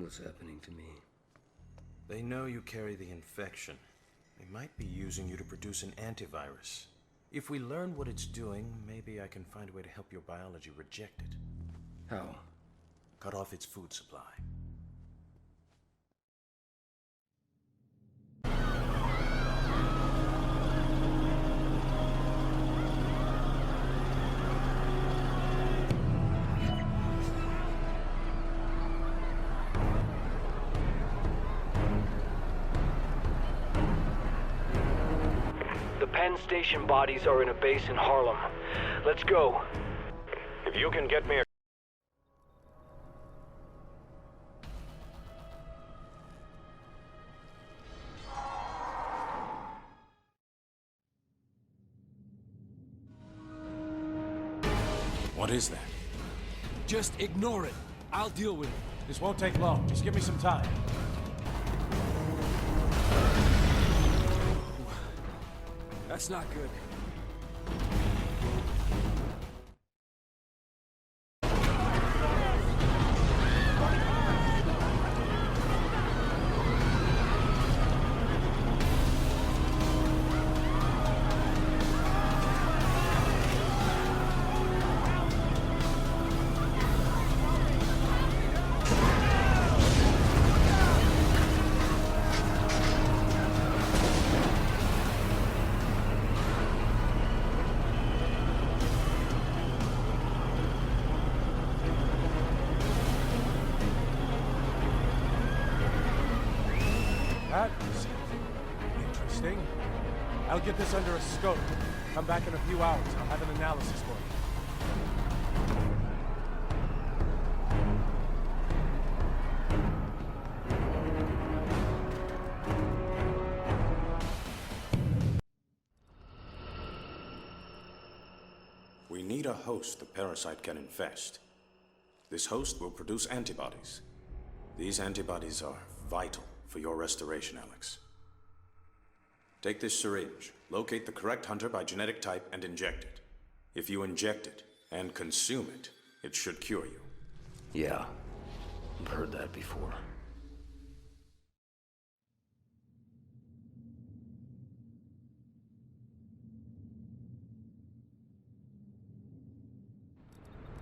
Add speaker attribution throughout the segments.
Speaker 1: What's happening to me?
Speaker 2: They know you carry the infection. They might be using you to produce an antivirus. If we learn what it's doing, maybe I can find a way to help your biology reject it.
Speaker 1: How?
Speaker 2: Cut off its food supply.
Speaker 3: The Penn Station bodies are in a base in Harlem. Let's go.
Speaker 2: If you can get me a... What is that?
Speaker 4: Just ignore it. I'll deal with it.
Speaker 5: This won't take long. Just give me some time.
Speaker 4: That's not good.
Speaker 5: That is interesting. I'll get this under a scope. Come back in a few hours. I'll have an analysis for you.
Speaker 2: We need a host the parasite can infest. This host will produce antibodies. These antibodies are vital for your restoration, Alex. Take this syringe, locate the correct hunter by genetic type, and inject it. If you inject it and consume it, it should cure you.
Speaker 1: Yeah, I've heard that before.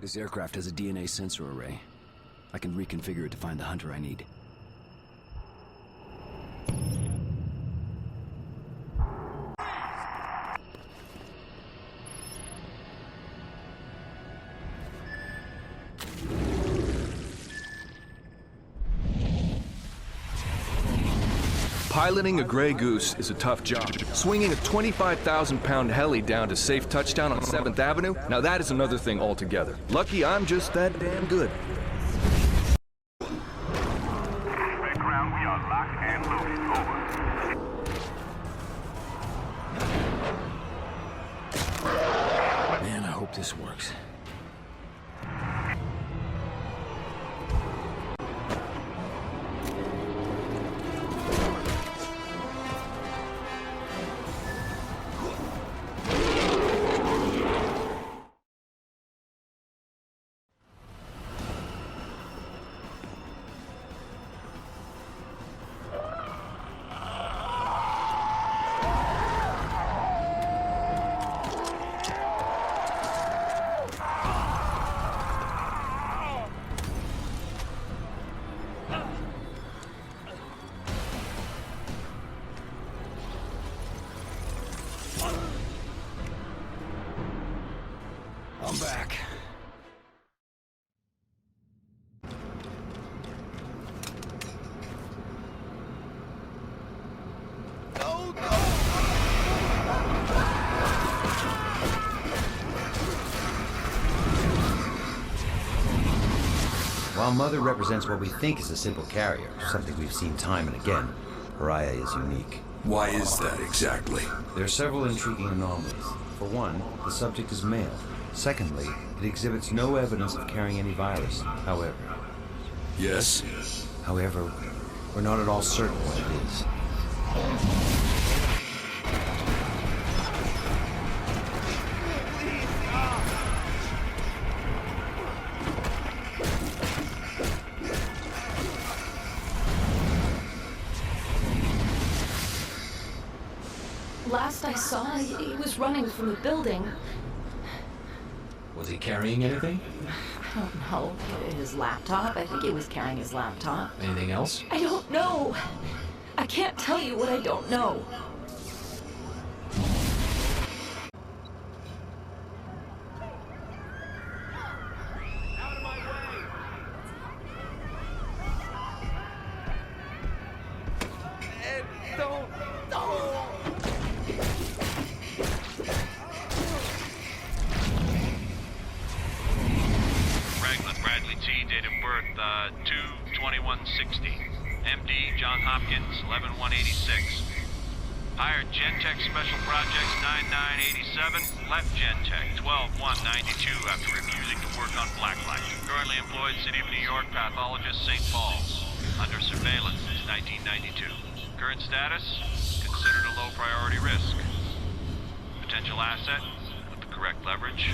Speaker 1: This aircraft has a DNA sensor array. I can reconfigure it to find the hunter I need.
Speaker 6: Piloting a Grey Goose is a tough job. Swinging a 25,000-pound heli down to safe touchdown on 7th Avenue? Now that is another thing altogether. Lucky I'm just that damn good.
Speaker 7: Red Crown, we are locked and loaded. Over.
Speaker 1: Man, I hope this works. I'm back.
Speaker 8: While Mother represents what we think is a simple carrier, something we've seen time and again, Pariah is unique.
Speaker 9: Why is that exactly?
Speaker 8: There are several intriguing anomalies. For one, the subject is male. Secondly, it exhibits no evidence of carrying any virus. However,
Speaker 9: Yes?
Speaker 8: However, we're not at all certain what it is.
Speaker 10: I saw, he was running from the building.
Speaker 1: Was he carrying anything?
Speaker 10: I don't know. His laptop? I think he was carrying his laptop.
Speaker 1: Anything else?
Speaker 10: I don't know. I can't tell you what I don't know.
Speaker 7: Raglan Bradley T, date of birth 2/21/60. MD, John Hopkins, 11/186. Hired Gentech Special Projects 9987. Left Gentech 12/192 after refusing to work on Blacklight. Currently employed City of New York pathologist St. Paul's. Under surveillance since 1992. Current status, considered a low priority risk. Potential asset, with the correct leverage.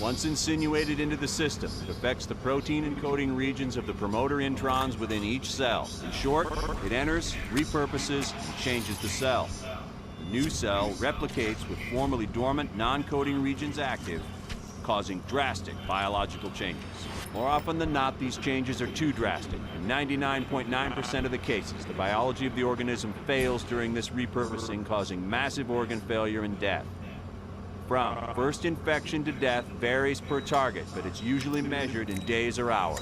Speaker 11: Once insinuated into the system, it affects the protein encoding regions of the promoter introns within each cell. In short, it enters, repurposes, and changes the cell. The new cell replicates with formerly dormant non-coding regions active, causing drastic biological changes. More often than not, these changes are too drastic. In 99.9% of the cases, the biology of the organism fails during this repurposing, causing massive organ failure and death. From first infection to death varies per target, but it's usually measured in days or hours.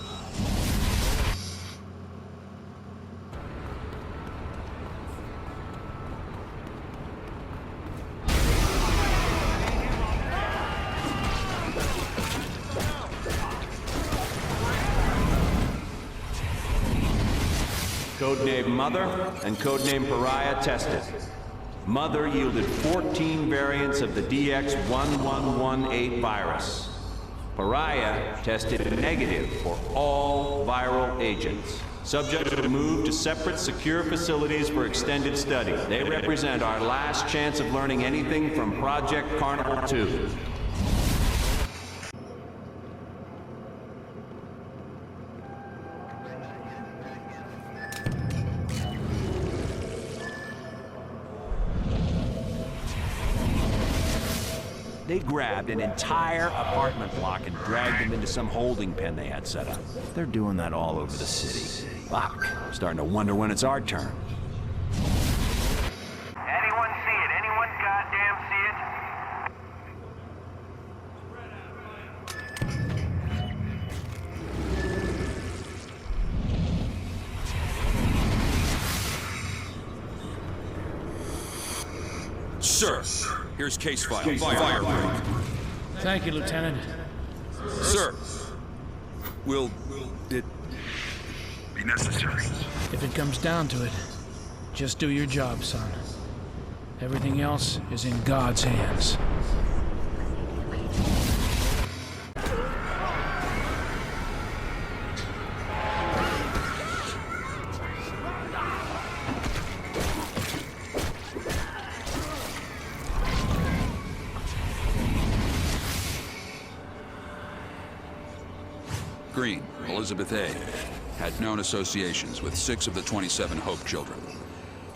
Speaker 11: Codename Mother and codename Pariah tested. Mother yielded 14 variants of the DX1118 virus. Pariah tested negative for all viral agents. Subjects were moved to separate secure facilities for extended study. They represent our last chance of learning anything from Project Carnival 2. They grabbed an entire apartment block and dragged them into some holding pen they had set up. They're doing that all over the city. Fuck, I'm starting to wonder when it's our turn.
Speaker 7: Anyone see it? Anyone goddamn see it?
Speaker 9: Sir, here's case file. Fire break.
Speaker 12: Thank you, Lieutenant.
Speaker 9: Sir, will it be necessary?
Speaker 12: If it comes down to it, just do your job, son. Everything else is in God's hands.
Speaker 9: Green, Elizabeth A., had known associations with 6 of the 27 Hope children.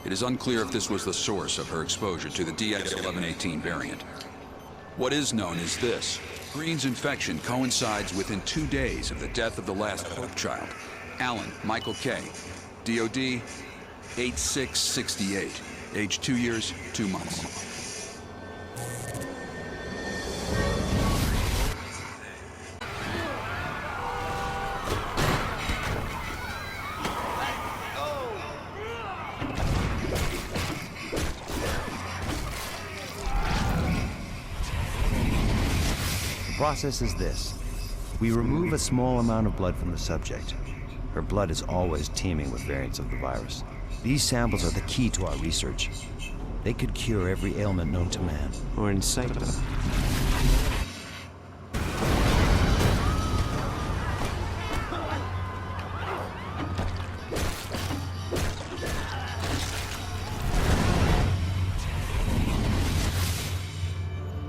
Speaker 9: It is unclear if this was the source of her exposure to the DX1118 variant. What is known is this. Green's infection coincides within 2 days of the death of the last Hope child, Alan Michael K., DOD 8668, age 2 years, 2 months.
Speaker 8: The process is this. We remove a small amount of blood from the subject. Her blood is always teeming with variants of the virus. These samples are the key to our research. They could cure every ailment known to man. Or incite them.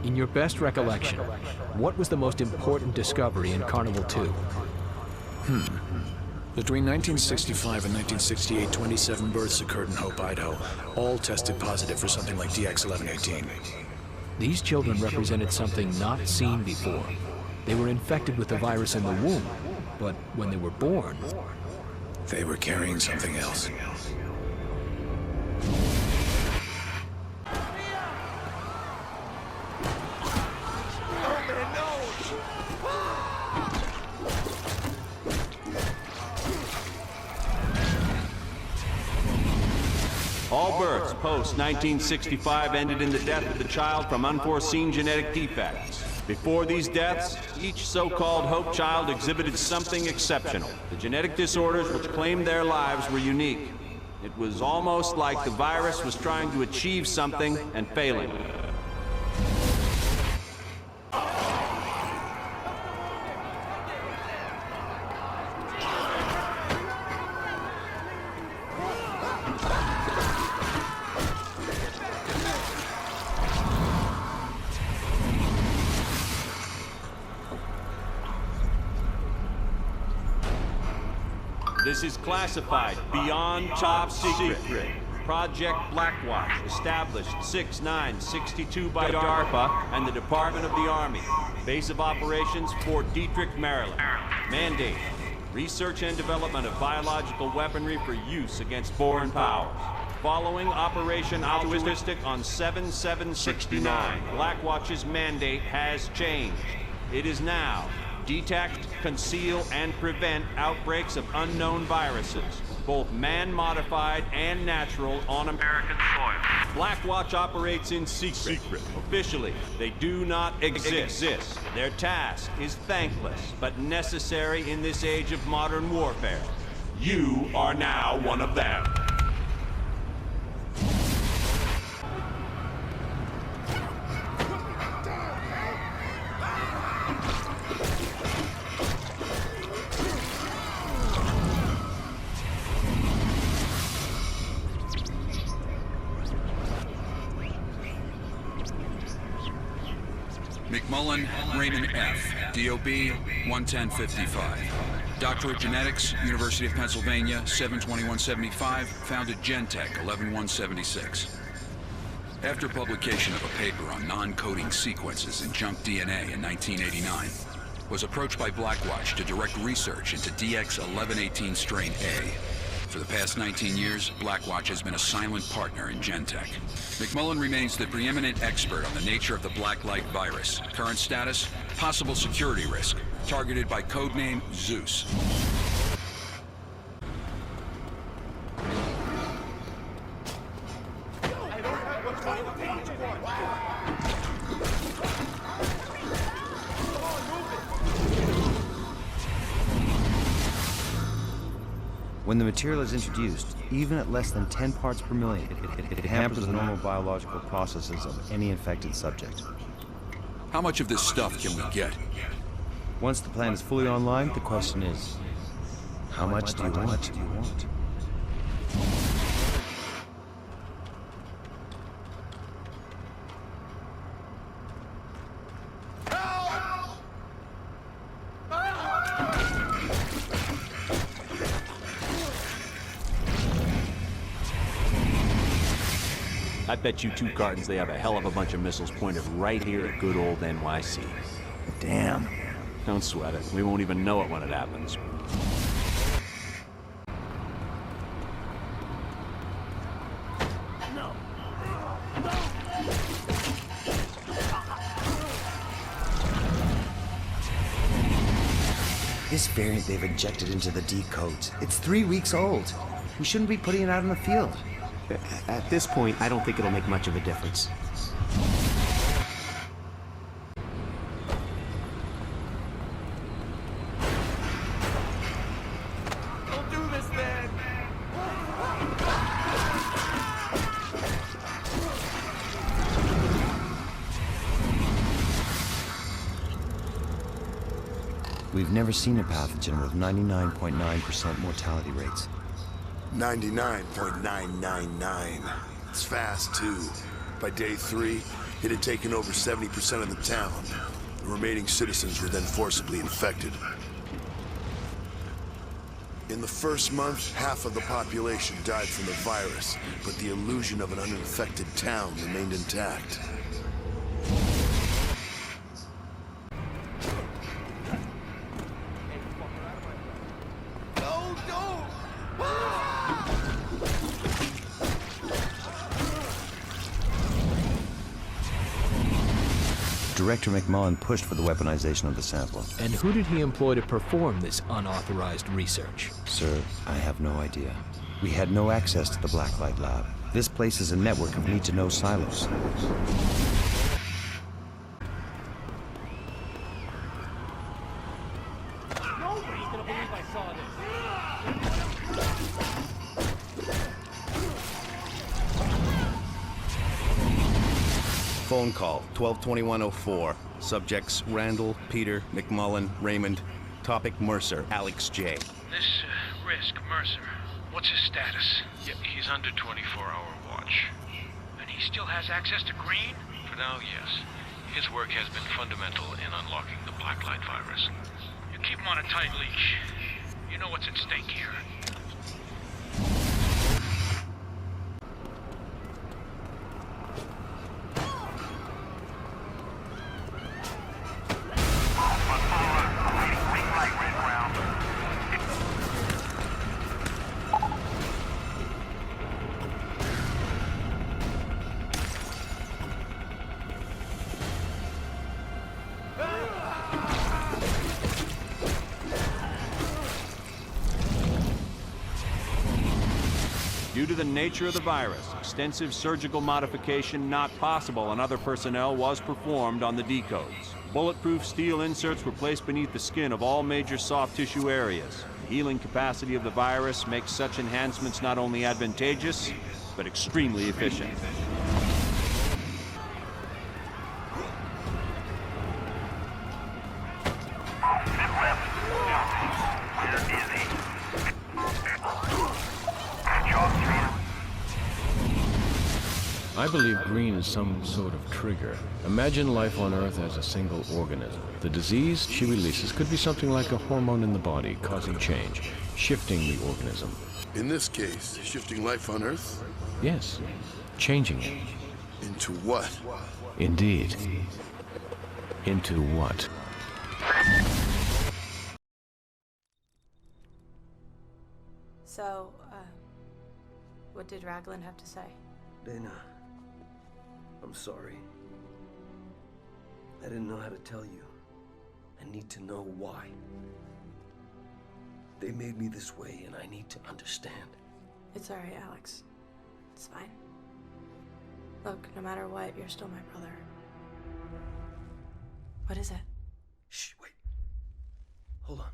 Speaker 13: In your best recollection, what was the most important discovery in Carnival 2?
Speaker 14: Between 1965 and 1968, 27 births occurred in Hope, Idaho. All tested positive for something like DX1118.
Speaker 13: These children represented something not seen before. They were infected with the virus in the womb, but when they were born...
Speaker 14: They were carrying something else.
Speaker 11: All births post-1965 ended in the death of the child from unforeseen genetic defects. Before these deaths, each so-called Hope child exhibited something exceptional. The genetic disorders which claimed their lives were unique. It was almost like the virus was trying to achieve something and failing. This is classified beyond top secret. Project Blackwatch, established 6/9/62 by DARPA and the Department of the Army. Base of operations, Fort Detrick, Maryland. Mandate: research and development of biological weaponry for use against foreign powers. Following Operation Altruistic on 7/7/69, Blackwatch's mandate has changed. It is now detect, conceal, and prevent outbreaks of unknown viruses, both man-modified and natural, on American soil. Blackwatch operates in secret. Officially, they do not exist. Their task is thankless, but necessary in this age of modern warfare. You are now one of them.
Speaker 9: McMullen, Raymond F., DOB 11055. Doctorate Genetics, University of Pennsylvania, 72175, founded Gentech, 11176. After publication of a paper on non-coding sequences in junk DNA in 1989, was approached by Blackwatch to direct research into DX1118 strain A. For the past 19 years, Blackwatch has been a silent partner in Gentech. McMullen remains the preeminent expert on the nature of the Black Light virus. Current status: possible security risk. Targeted by codename Zeus.
Speaker 8: When the material is introduced, even at less than 10 parts per million, it hampers the normal biological processes of any infected subject.
Speaker 9: How much of this stuff can we get?
Speaker 8: Once the plant is fully online, the question is, how much do you want?
Speaker 11: I bet you 2 cartons they have a hell of a bunch of missiles pointed right here at good old NYC.
Speaker 8: Damn.
Speaker 11: Don't sweat it. We won't even know it when it happens.
Speaker 8: This variant they've injected into the decodes, it's 3 weeks old. We shouldn't be putting it out in the field.
Speaker 15: At this point, I don't think it'll make much of a difference.
Speaker 16: Don't do this, man!
Speaker 8: We've never seen a pathogen with 99.9% mortality rates.
Speaker 17: 99.999. It's fast, too. By day 3, It had taken over 70% of the town. The remaining citizens were then forcibly infected. In the first month, half of the population died from the virus, but the illusion of an uninfected town remained intact.
Speaker 8: Director McMullen pushed for the weaponization of the sample.
Speaker 13: And who did he employ to perform this unauthorized research?
Speaker 8: Sir, I have no idea. We had no access to the Blacklight Lab. This place is a network of need-to-know silos.
Speaker 16: Nobody's gonna believe I saw this.
Speaker 18: Phone call, 122104. Subjects Randall, Peter, McMullen, Raymond. Topic Mercer, Alex J.
Speaker 19: This Risk, Mercer, what's his status?
Speaker 7: Yeah, he's under 24-hour watch.
Speaker 19: And he still has access to Green?
Speaker 7: For now, yes. His work has been fundamental in unlocking the Blacklight virus.
Speaker 19: You keep him on a tight leash. You know what's at stake here.
Speaker 11: Due to the nature of the virus, extensive surgical modification not possible on other personnel was performed on the decodes. Bulletproof steel inserts were placed beneath the skin of all major soft tissue areas. The healing capacity of the virus makes such enhancements not only advantageous, but extremely efficient.
Speaker 20: I believe Green is some sort of trigger. Imagine life on Earth as a single organism. The disease she releases could be something like a hormone in the body, causing change, shifting the organism.
Speaker 17: In this case, shifting life on Earth?
Speaker 20: Yes, changing it.
Speaker 17: Into what?
Speaker 20: Indeed. Into what?
Speaker 21: So, what did Raglan have to say?
Speaker 1: Dana, I'm sorry. I didn't know how to tell you. I need to know why. They made me this way, and I need to understand.
Speaker 21: It's alright, Alex. It's fine. Look, no matter what, you're still my brother. What is it?
Speaker 1: Shh, wait. Hold on.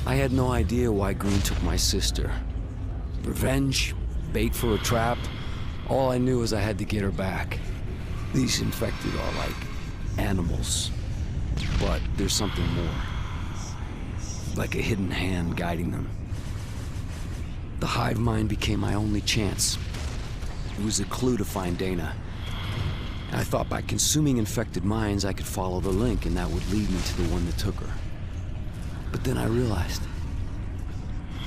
Speaker 1: I had no idea why Green took my sister. Revenge? Bait for a trap? All I knew is I had to get her back. These infected are like animals. But there's something more. Like a hidden hand guiding them. The hive mind became my only chance. It was a clue to find Dana. I thought by consuming infected minds, I could follow the link and that would lead me to the one that took her. But then I realized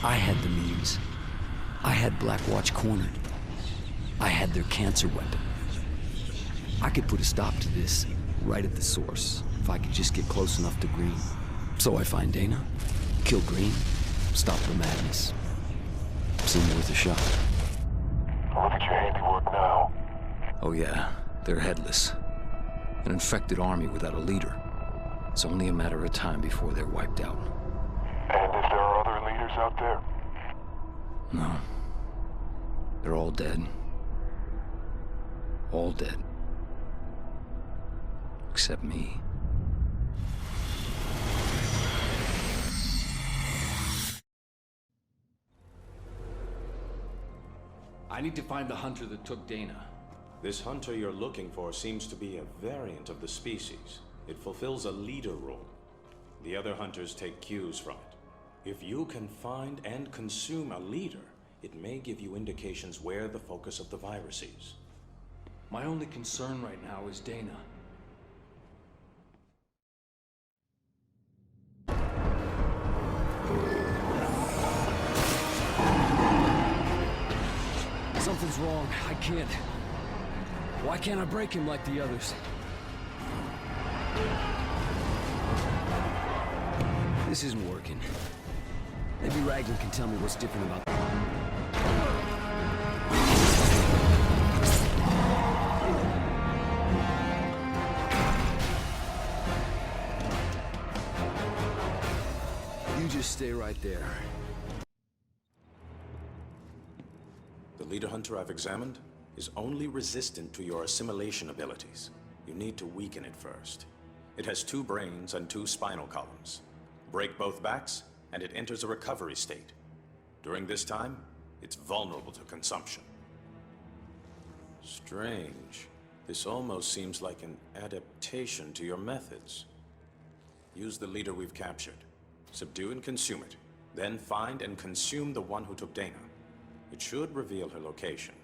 Speaker 1: I had the means. I had Blackwatch cornered. I had their cancer weapon. I could put a stop to this right at the source if I could just get close enough to Green. So I find Dana, kill Green, stop the madness. Seemed worth a shot.
Speaker 3: Look at your handiwork now.
Speaker 1: Oh yeah, they're headless. An infected army without a leader. It's only a matter of time before they're wiped out.
Speaker 3: And if there are other leaders out there?
Speaker 1: No. They're all dead. All dead. Except me. I need to find the hunter that took Dana.
Speaker 2: This hunter you're looking for seems to be a variant of the species. It fulfills a leader role. The other hunters take cues from it. If you can find and consume a leader, it may give you indications where the focus of the virus is.
Speaker 1: My only concern right now is Dana. Something's wrong. I can't. Why can't I break him like the others? This isn't working. Maybe Raglan can tell me what's different about You just stay right there.
Speaker 2: The leader hunter I've examined is only resistant to your assimilation abilities. You need to weaken it first. It has 2 brains and 2 spinal columns. Break both backs, and it enters a recovery state. During this time, it's vulnerable to consumption. Strange. This almost seems like an adaptation to your methods. Use the leader we've captured. Subdue and consume it. Then find and consume the one who took Dana. It should reveal her location.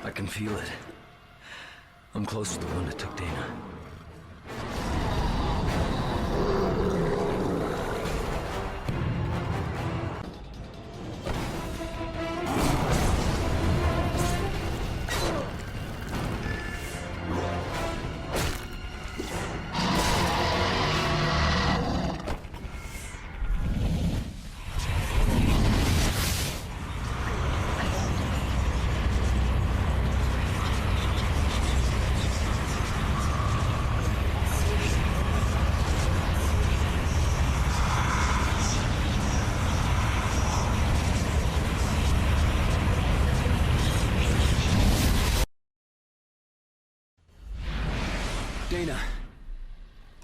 Speaker 1: I can feel it. I'm close to the one that took Dana. Dana.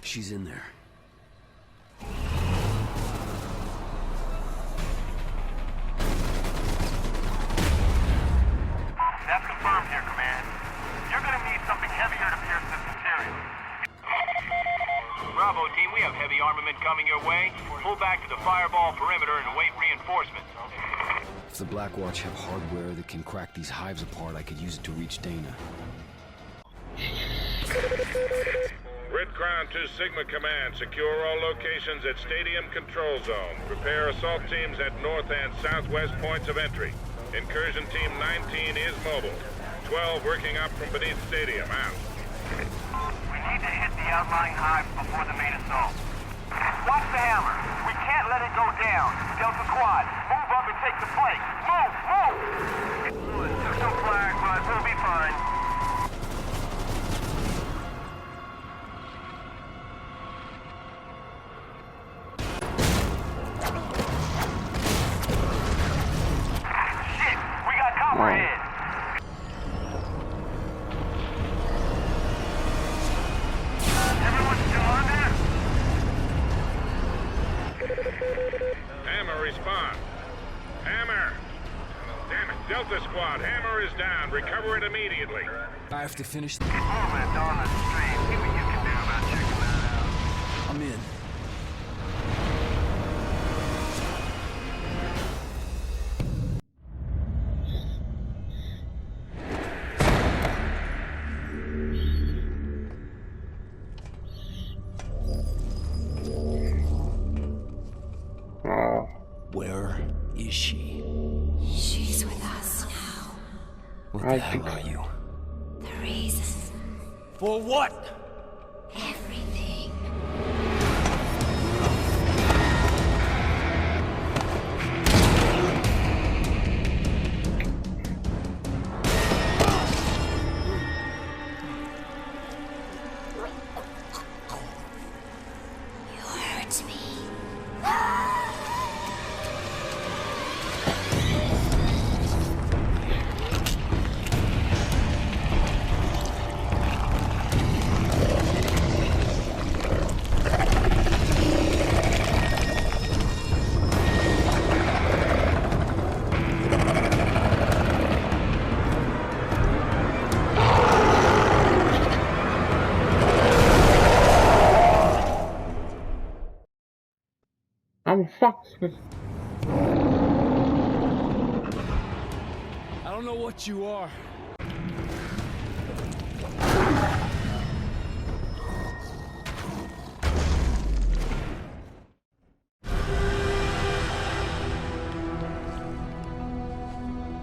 Speaker 1: She's in there.
Speaker 3: That's confirmed here, Command. You're gonna need something heavier to pierce this material.
Speaker 19: Bravo team, we have heavy armament coming your way. Pull back to the fireball perimeter and await reinforcements.
Speaker 1: If the Blackwatch have hardware that can crack these hives apart, I could use it to reach Dana.
Speaker 4: Red Crown 2 Sigma Command, secure all locations at Stadium Control Zone. Prepare assault teams at north and southwest points of entry. Incursion Team 19 is mobile. 12 working up from beneath Stadium. Out.
Speaker 3: We need to hit the outlying hives before the main assault. Watch the hammer. We can't let it go down. Delta Squad, move up and take the flank. Move! Took some flag, but we'll be fine. Shit! We got Copperhead!
Speaker 4: Hammer, respond. Hammer! Damn it, Delta Squad, Hammer is down. Recover it immediately.
Speaker 1: I have to finish.
Speaker 3: Movement on the street. See what you can do about checking that out.
Speaker 1: I'm in. Where is she?
Speaker 22: She's with us now.
Speaker 1: What the hell are you?
Speaker 22: The reason.
Speaker 1: For what?
Speaker 22: Everything. You hurt me.
Speaker 23: I'm fucked.
Speaker 1: I don't know what you are.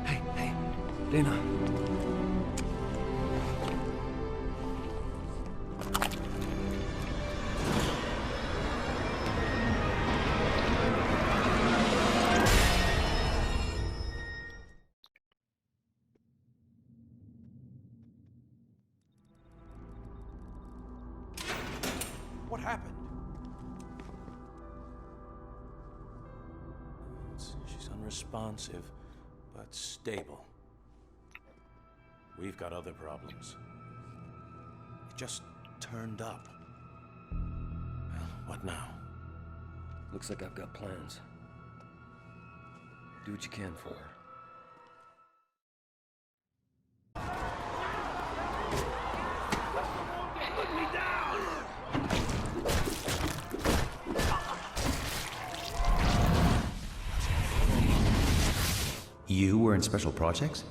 Speaker 1: Hey, Dana.
Speaker 5: What happened? She's unresponsive, but stable. We've got other problems. It just turned up. Well, what now?
Speaker 1: Looks like I've got plans. Do what you can for her.
Speaker 8: You were in Special Projects?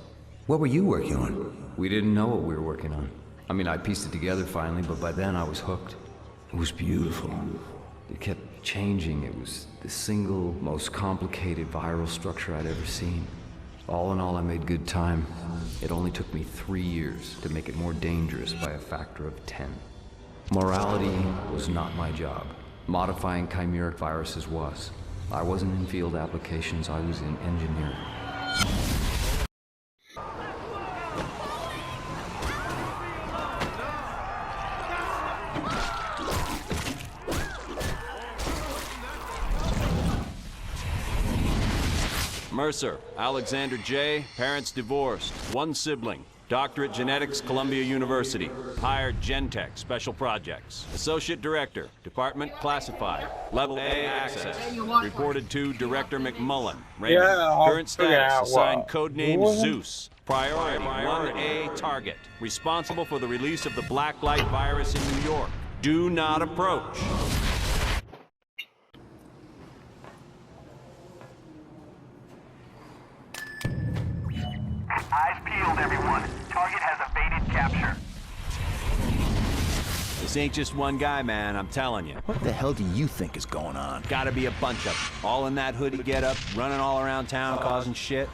Speaker 8: What were you working on?
Speaker 1: We didn't know what we were working on. I mean, I pieced it together finally, but by then I was hooked. It was beautiful. It kept changing. It was the single most complicated viral structure I'd ever seen. All in all, I made good time. It only took me 3 years to make it more dangerous by a factor of 10. Morality was not my job. Modifying chimeric viruses was. I wasn't in field applications, I was in engineering.
Speaker 11: Mercer, Alexander J., parents divorced, one sibling, doctorate genetics, Columbia University, hired Gentek, Special Projects, Associate Director, Department Classified, Level A access, reported to Director McMullen, Raymond, current status, assigned codename Zeus, priority 1A target, responsible for the release of the Blacklight virus in New York. Do not approach. This ain't just one guy, man, I'm telling you.
Speaker 6: What the hell do you think is going on?
Speaker 11: Gotta be a bunch of them. All in that hoodie getup, running all around town, causing shit.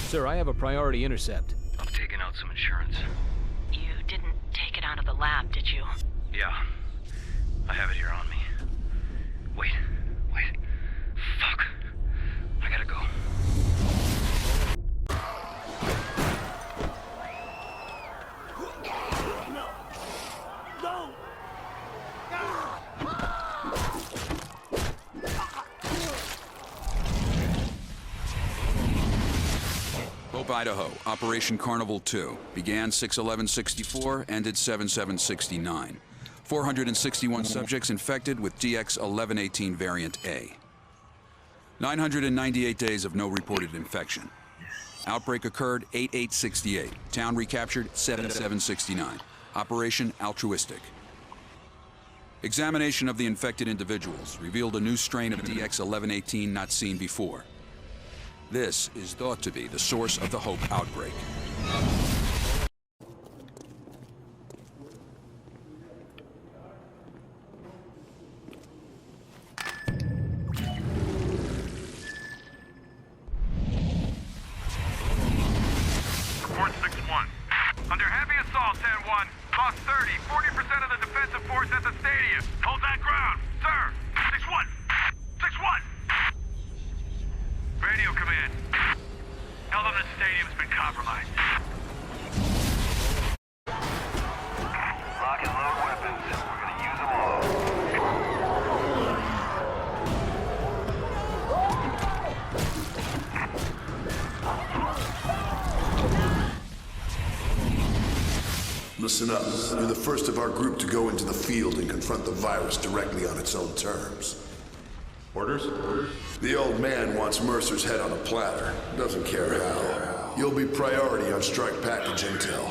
Speaker 13: Sir, I have a priority intercept.
Speaker 10: I'm taking out some insurance.
Speaker 12: You didn't take it out of the lab, did you?
Speaker 10: Yeah. I have it here on me. Wait. Fuck. I gotta go.
Speaker 3: No!
Speaker 9: Hope, Idaho, Operation Carnival 2. Began 6/11/64, ended 7/7/69. 461 subjects infected with DX1118 variant A. 998 days of no reported infection. Outbreak occurred 8/8/68. Town recaptured 7/7/69. Operation Altruistic. Examination of the infected individuals revealed a new strain of DX1118 not seen before. This is thought to be the source of the Hope outbreak.
Speaker 3: Report 6-1. Under heavy assault, 10-1. Lost 30, 40% of the defensive force at the stadium. Hold that ground, sir. 6-1. 6-1. Radio command. Tell them the stadium's been compromised. Lock and load weapons. We're gonna use them all.
Speaker 17: Listen up. You're the first of our group to go into the field and confront the virus directly on its own terms. Orders? The old man wants Mercer's head on a platter. Doesn't care how. You'll be priority on strike package intel.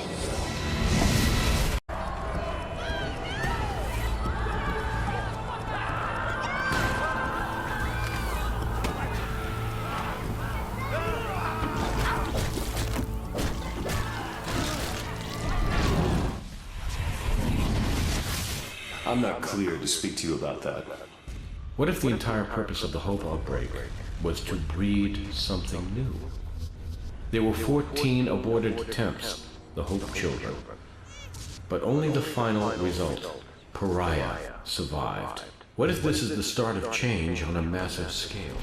Speaker 24: I'm not clear to speak to you about that.
Speaker 20: What if the entire purpose of the Hope outbreak was to breed something new? There were 14 aborted attempts, the Hope children. But only the final result, Pariah, survived. What if this is the start of change on a massive scale?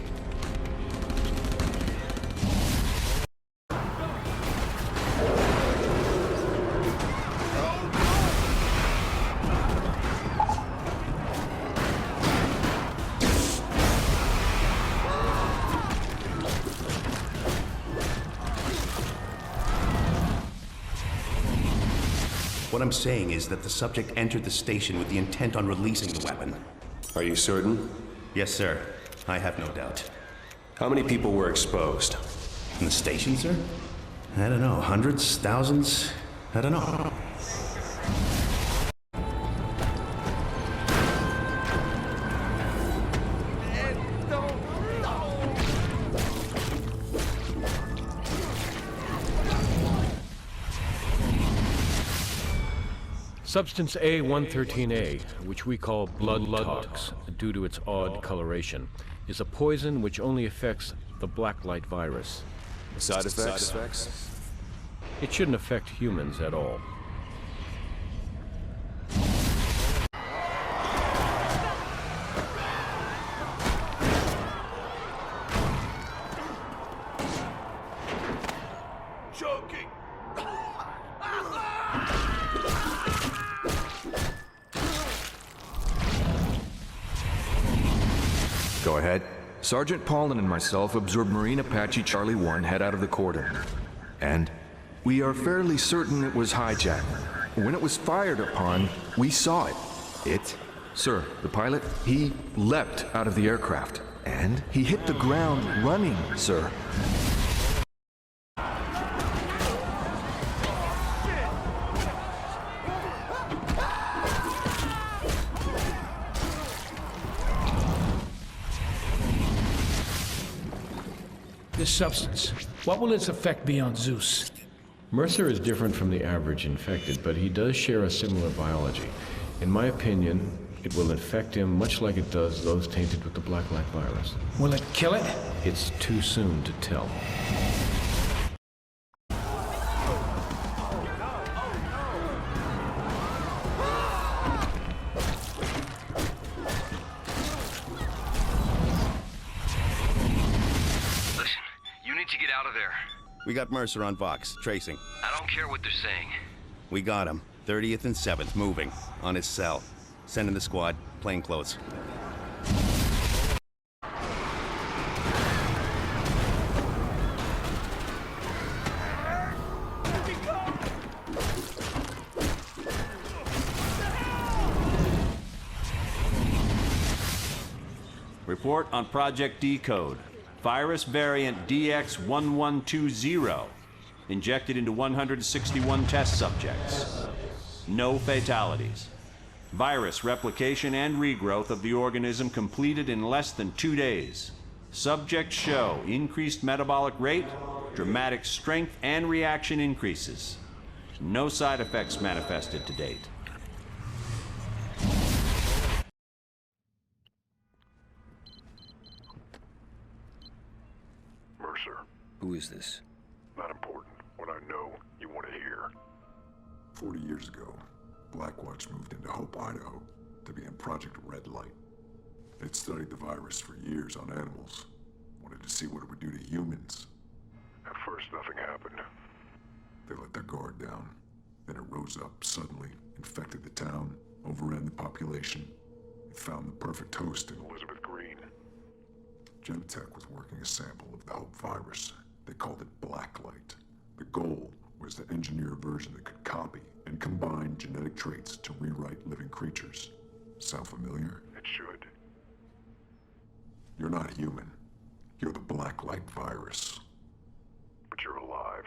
Speaker 18: What I'm saying is that the subject entered the station with the intent on releasing the weapon.
Speaker 24: Are you certain?
Speaker 18: Yes, sir. I have no doubt.
Speaker 24: How many people were exposed?
Speaker 18: In the station, sir? I don't know. Hundreds? Thousands? I don't know.
Speaker 20: Substance A113A, which we call blood tox due to its odd coloration, is a poison which only affects the blacklight virus.
Speaker 24: Side effects?
Speaker 20: It shouldn't affect humans at all.
Speaker 3: Choking.
Speaker 25: Go ahead. Sergeant Paulin and myself observed Marine Apache Charlie 1 head out of the corridor. And we are fairly certain it was hijacked. When it was fired upon, we saw it. It Sir, the pilot, he leapt out of the aircraft. And he hit the ground running, sir.
Speaker 13: This substance, what will its effect be on Zeus?
Speaker 20: Mercer is different from the average infected, but he does share a similar biology. In my opinion, it will infect him much like it does those tainted with the Black Light virus.
Speaker 13: Will it kill it?
Speaker 20: It's too soon to tell.
Speaker 8: We got Mercer on Vox, tracing.
Speaker 10: I don't care what they're saying.
Speaker 8: We got him. 30th and 7th, moving. On his cell. Sending the squad. Plainclothes.
Speaker 11: Report on Project Decode. Virus variant DX1120 injected into 161 test subjects. No fatalities. Virus replication and regrowth of the organism completed in less than 2 days. Subjects show increased metabolic rate, dramatic strength and reaction increases. No side effects manifested to date.
Speaker 7: Who is this?
Speaker 17: Not important. What I know, you want to hear.
Speaker 14: 40 years ago, Blackwatch moved into Hope, Idaho, to be in Project Red Light. They'd studied the virus for years on animals. Wanted to see what it would do to humans.
Speaker 17: At first, nothing happened.
Speaker 14: They let their guard down. Then it rose up suddenly, infected the town, overran the population. It found the perfect host in Elizabeth Green. Genentech was working a sample of the Hope virus. They called it Blacklight. The goal was to engineer a version that could copy and combine genetic traits to rewrite living creatures. Sound familiar?
Speaker 17: It should.
Speaker 14: You're not human. You're the Blacklight virus.
Speaker 17: But you're alive.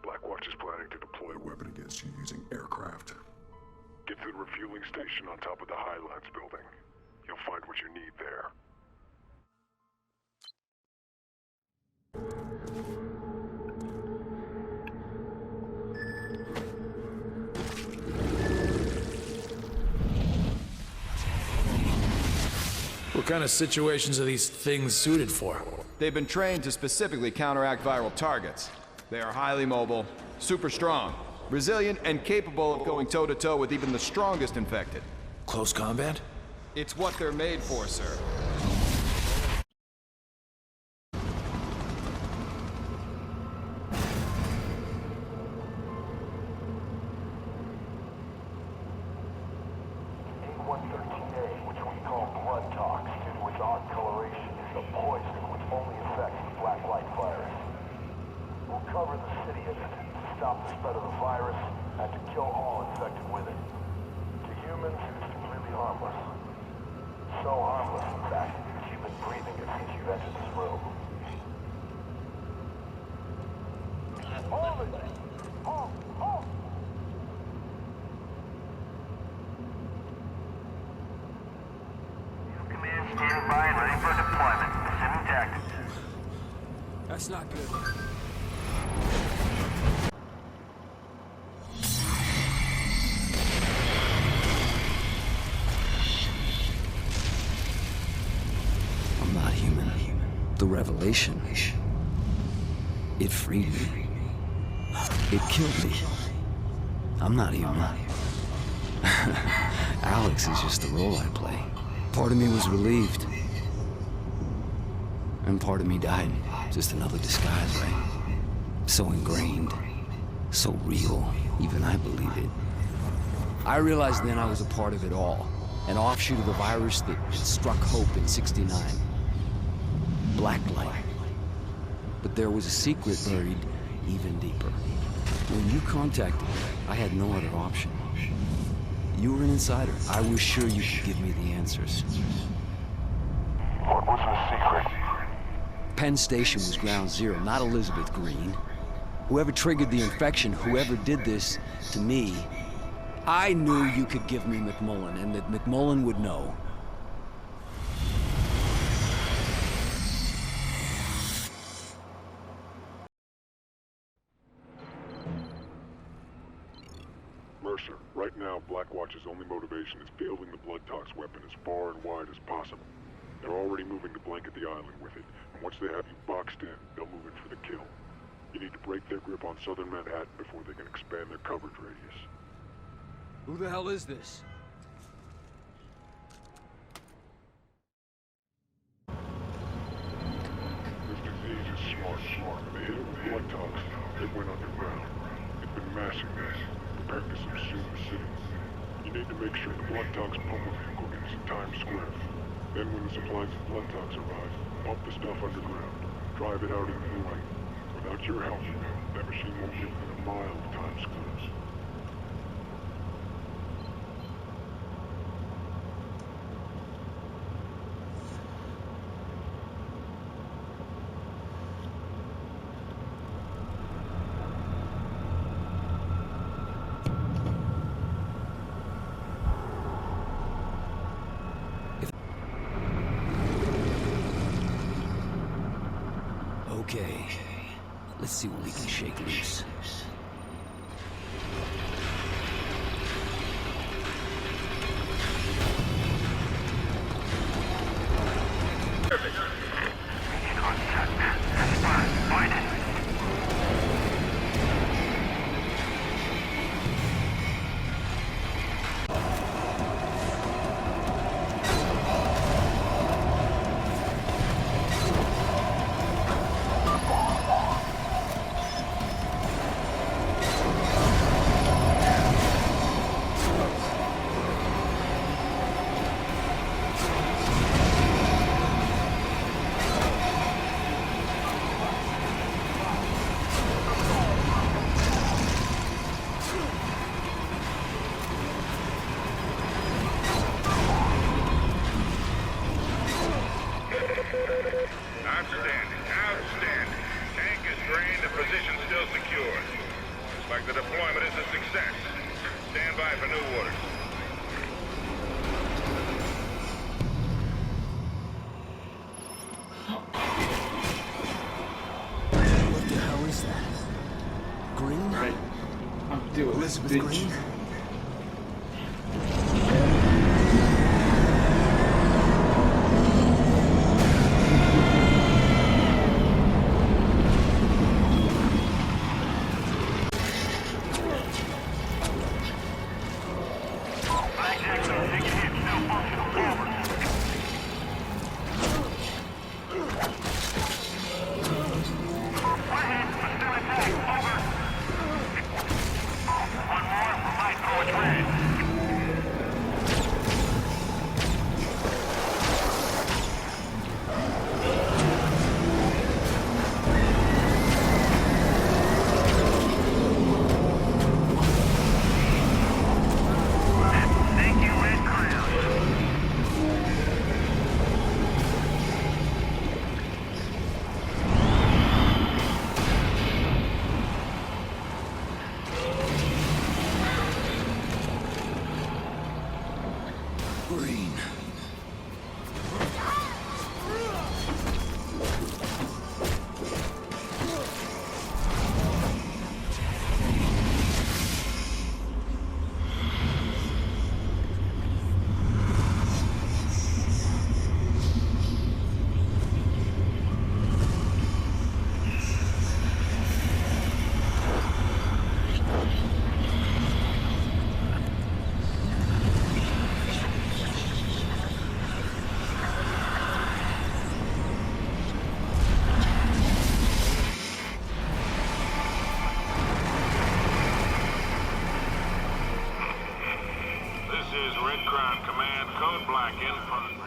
Speaker 17: Blackwatch is planning to deploy a weapon against you using aircraft. Get to the refueling station on top of the Highlands building. You'll find what you need there.
Speaker 15: What kind of situations are these things suited for?
Speaker 16: They've been trained to specifically counteract viral targets. They are highly mobile, super strong, resilient, and capable of going toe-to-toe with even the strongest infected.
Speaker 15: Close combat?
Speaker 16: It's what they're made for, sir.
Speaker 15: That's not good.
Speaker 1: I'm not human. The revelation. It freed me. It killed me. I'm not human. Alex is just the role I play. Part of me was relieved. And part of me died. Just another disguise, right? So ingrained. So real. Even I believe it. I realized then I was a part of it all. An offshoot of the virus that struck Hope in '69. Blacklight. But there was a secret buried even deeper. When you contacted me, I had no other option. You were an insider. I was sure you could give me the answers.
Speaker 3: What was the secret?
Speaker 1: Penn Station was ground zero, not Elizabeth Green. Whoever triggered the infection, whoever did this to me, I knew you could give me McMullen, and that McMullen would know.
Speaker 14: Mercer, right now Blackwatch's only motivation is fielding the blood tox weapon as far and wide as possible. They're already moving to blanket the island with it, and once they have you boxed in, they'll move in for the kill. You need to break their grip on southern Manhattan before they can expand their coverage radius.
Speaker 1: Who the hell is this?
Speaker 14: This disease is smart. When they hit it with blood tox, it went underground. It's been massing this, preparing to subsume the city. You need to make sure the blood tox pump vehicle gets to Times Square. Then when the supplies of blood tox arrive, pump the stuff underground. Drive it out into the light. Without your help, that machine won't get within a mile of Times Square.
Speaker 1: Okay, let's see what we can shake loose.
Speaker 3: Outstanding. Tank is drained and position still secure. Looks like the deployment is a success. Stand by for new orders.
Speaker 1: What the hell is that? Green?
Speaker 2: Right. I'm doing
Speaker 1: Elizabeth
Speaker 2: this,
Speaker 1: Green? Green.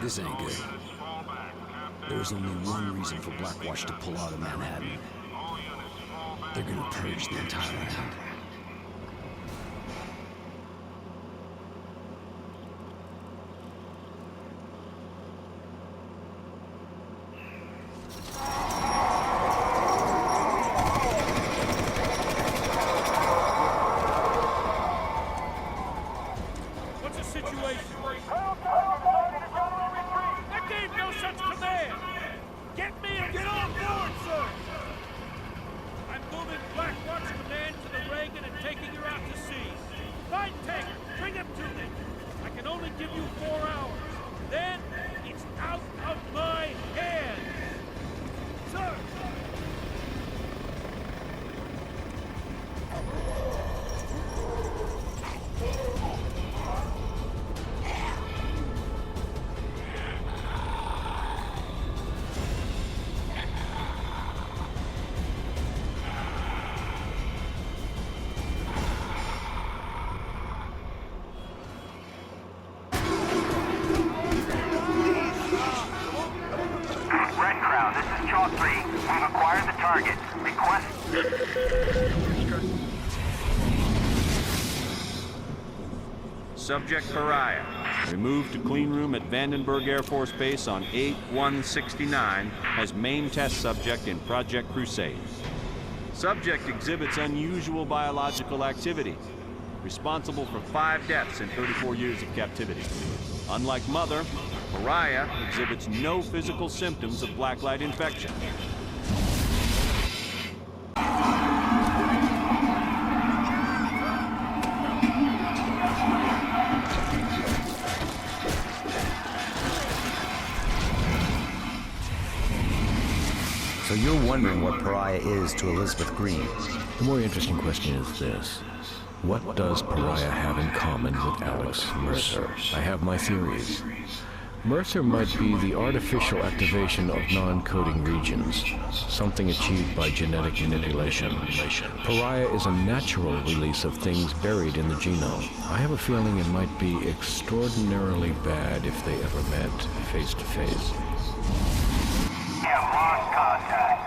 Speaker 1: This ain't good. There's only one reason for Blackwatch to pull out of Manhattan. They're gonna purge the entire land.
Speaker 4: Fine, tank! Bring him to me! I can only give you 4 hours. Then, it's out of my hands! Sir!
Speaker 3: Red Crown, this is Chalk 3. We've acquired the target. Request...
Speaker 11: Subject Pariah. Removed to clean room at Vandenberg Air Force Base on 8/1/69 as main test subject in Project Crusade. Subject exhibits unusual biological activity, responsible for 5 deaths in 34 years of captivity. Unlike Mother, Pariah exhibits no physical symptoms of blacklight infection.
Speaker 8: So you're wondering what Pariah is to Elizabeth Green.
Speaker 20: The more interesting question is this. What does Pariah have in common with Alex Mercer? I have my theories. Mercer might be the artificial activation of non-coding regions, something achieved by genetic manipulation. Pariah is a natural release of things buried in the genome. I have a feeling it might be extraordinarily bad if they ever met face to face.
Speaker 3: We have lost contact.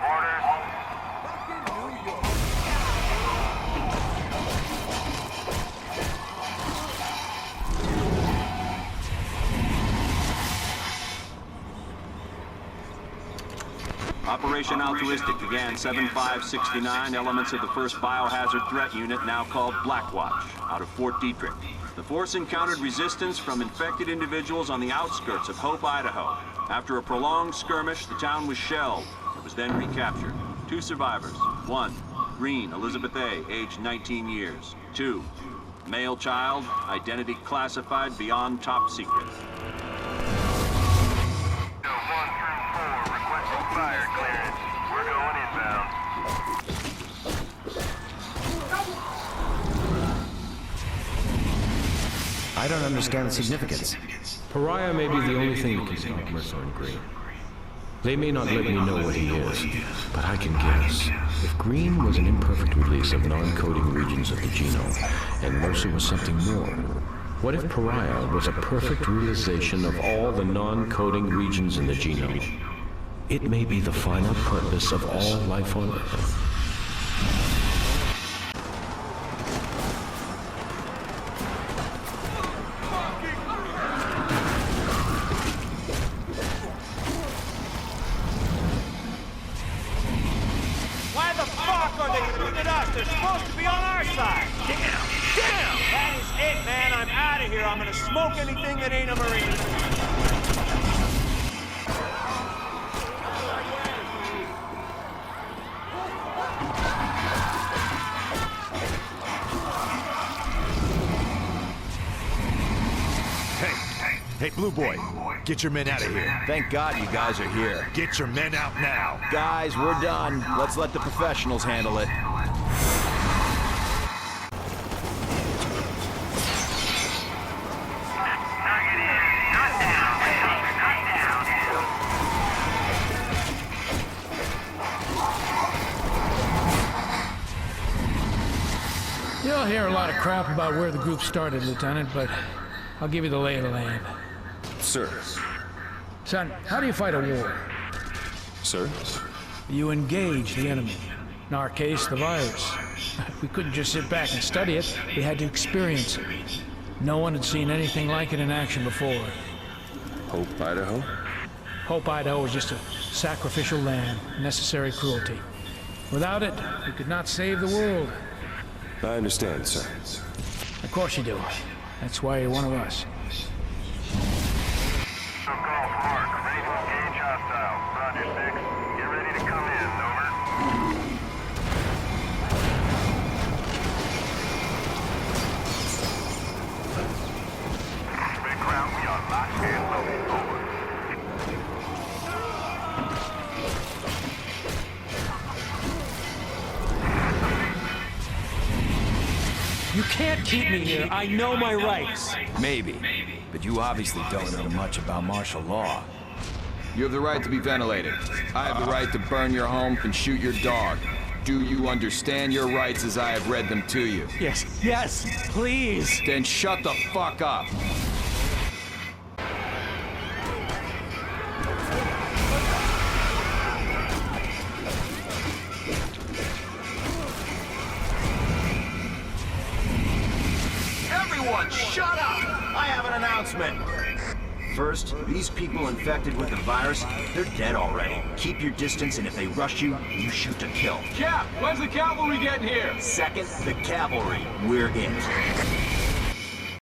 Speaker 3: Orders.
Speaker 11: Operation Altruistic began 7/5/69, elements of the first biohazard threat unit, now called Blackwatch, out of Fort Detrick. The force encountered resistance from infected individuals on the outskirts of Hope, Idaho. After a prolonged skirmish, the town was shelled. It was then recaptured. 2 survivors. 1, Green, Elizabeth A., aged 19 years. 2, male child, identity classified beyond top secret.
Speaker 3: 1 through 4, requesting fire clearance. We're going inbound.
Speaker 8: I don't understand the significance.
Speaker 20: Pariah may be the only thing that can stop Mercer and Green. They may not let me know what he is, but I can guess. If Green was an imperfect release of non-coding regions of the genome, and Mercer was something more, what if Pariah was a perfect realization of all the non-coding regions in the genome? It may be the final purpose of all life on Earth.
Speaker 4: Why the fuck are they shooting at us? They're supposed to be on our side. Damn! Damn! That is it, man. I'm out of here. I'm gonna smoke anything that ain't a Marine.
Speaker 6: Hey, Blue Boy, get your men out of here.
Speaker 16: Thank God you guys are here.
Speaker 6: Get your men out now.
Speaker 16: Guys, we're done. Let's let the professionals handle it.
Speaker 15: You'll hear a lot of crap about where the group started, Lieutenant, but I'll give you the lay of the land.
Speaker 24: Sir.
Speaker 15: Son, how do you fight a war?
Speaker 24: Sir?
Speaker 15: You engage the enemy. In our case, the virus. We couldn't just sit back and study it. We had to experience it. No one had seen anything like it in action before.
Speaker 24: Hope, Idaho?
Speaker 15: Hope, Idaho was just a sacrificial lamb, necessary cruelty. Without it, we could not save the world.
Speaker 24: I understand, sir.
Speaker 15: Of course you do. That's why you're one of us.
Speaker 3: Golf Mark, ready to engage hostile. Roger, 6. Get ready to come in, over.
Speaker 5: You can't keep me here. I know my rights.
Speaker 19: Maybe, but you obviously don't know much about martial law.
Speaker 16: You have the right to be ventilated. I have the right to burn your home and shoot your dog. Do you understand your rights as I have read them to you?
Speaker 5: Yes, please.
Speaker 16: Then shut the fuck up.
Speaker 19: Everyone, shut up! I have an announcement. First, these people infected with the virus, they're dead already. Keep your distance, and if they rush you, you shoot to kill.
Speaker 3: Cap, when's the cavalry getting here?
Speaker 19: Second, the cavalry. We're it.